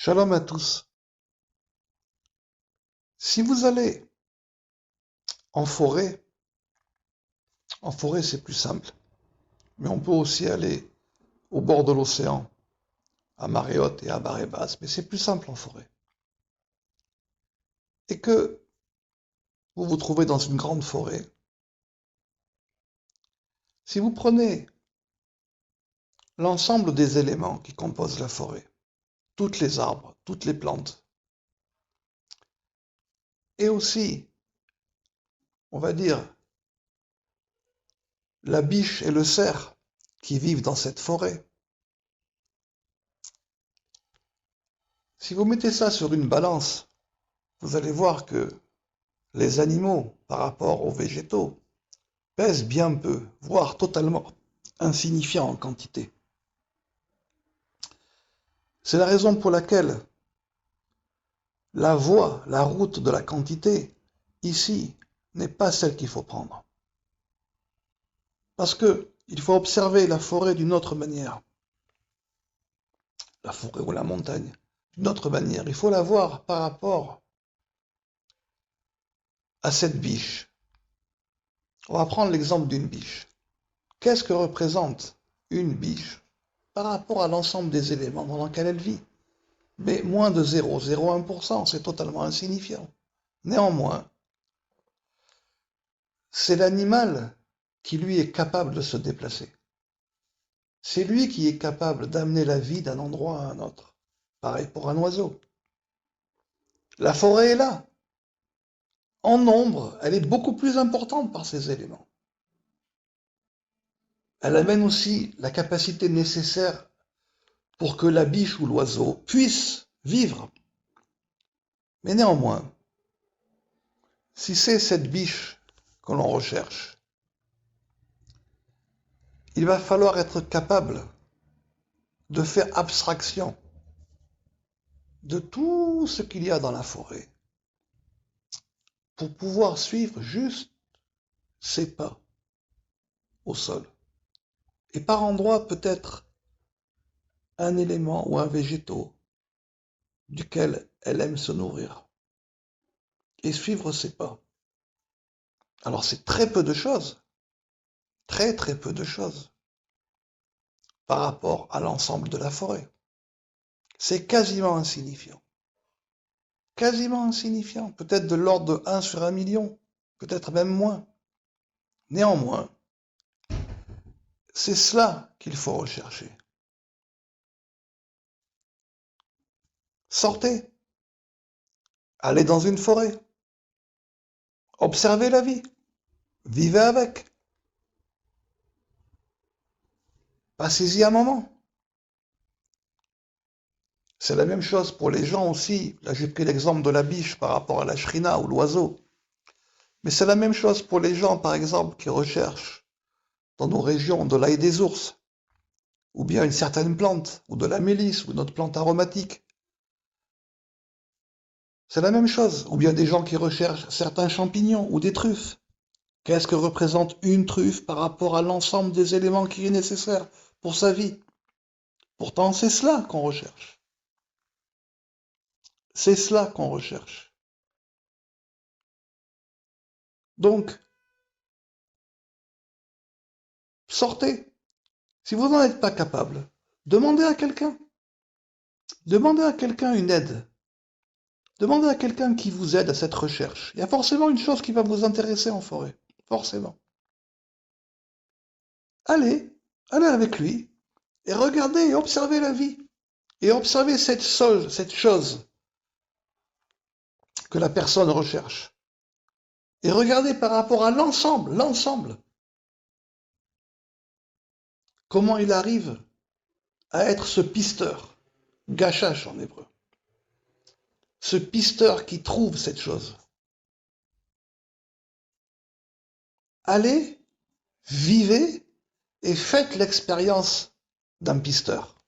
Shalom à tous. Si vous allez en forêt c'est plus simple. Mais on peut aussi aller au bord de l'océan, à marée haute et à marée basse. Mais c'est plus simple en forêt. Et que vous vous trouvez dans une grande forêt. Si vous prenez l'ensemble des éléments qui composent la forêt, toutes les arbres, toutes les plantes, et aussi, on va dire, la biche et le cerf qui vivent dans cette forêt, si vous mettez ça sur une balance, vous allez voir que les animaux, par rapport aux végétaux, pèsent bien peu, voire totalement insignifiants en quantité. C'est la raison pour laquelle la voie, la route de la quantité, ici, n'est pas celle qu'il faut prendre. Parce que il faut observer la forêt d'une autre manière. La forêt ou la montagne, d'une autre manière. Il faut la voir par rapport à cette biche. On va prendre l'exemple d'une biche. Qu'est-ce que représente une biche par rapport à l'ensemble des éléments dans lesquels elle vit? Mais moins de 0,01%, c'est totalement insignifiant. Néanmoins, c'est l'animal qui lui est capable de se déplacer. C'est lui qui est capable d'amener la vie d'un endroit à un autre. Pareil pour un oiseau. La forêt est là. En nombre, elle est beaucoup plus importante par ces éléments. Elle amène aussi la capacité nécessaire pour que la biche ou l'oiseau puisse vivre. Mais néanmoins, si c'est cette biche que l'on recherche, il va falloir être capable de faire abstraction de tout ce qu'il y a dans la forêt pour pouvoir suivre juste ses pas au sol. Et par endroit peut-être un élément ou un végétaux duquel elle aime se nourrir et suivre ses pas. Alors c'est très peu de choses, très très peu de choses par rapport à l'ensemble de la forêt. C'est quasiment insignifiant. Quasiment insignifiant, peut-être de l'ordre de 1 sur 1 million, peut-être même moins. Néanmoins, c'est cela qu'il faut rechercher. Sortez, allez dans une forêt, observez la vie, vivez avec, passez-y un moment. C'est la même chose pour les gens aussi. Là, j'ai pris l'exemple de la biche par rapport à la shrina ou l'oiseau. Mais c'est la même chose pour les gens, par exemple, qui recherchent dans nos régions de l'ail des ours, ou bien une certaine plante, ou de la mélisse, ou une autre plante aromatique. C'est la même chose. Ou bien des gens qui recherchent certains champignons ou des truffes. Qu'est-ce que représente une truffe par rapport à l'ensemble des éléments qui est nécessaire pour sa vie? Pourtant, c'est cela qu'on recherche. C'est cela qu'on recherche. Donc, sortez. Si vous n'en êtes pas capable, demandez à quelqu'un. Demandez à quelqu'un une aide. Demandez à quelqu'un qui vous aide à cette recherche. Il y a forcément une chose qui va vous intéresser en forêt. Forcément. Allez, allez avec lui et regardez et observez la vie. Et observez cette chose que la personne recherche. Et regardez par rapport à l'ensemble. Comment il arrive à être ce pisteur, gachash en hébreu. Ce pisteur qui trouve cette chose. Allez, vivez et faites l'expérience d'un pisteur.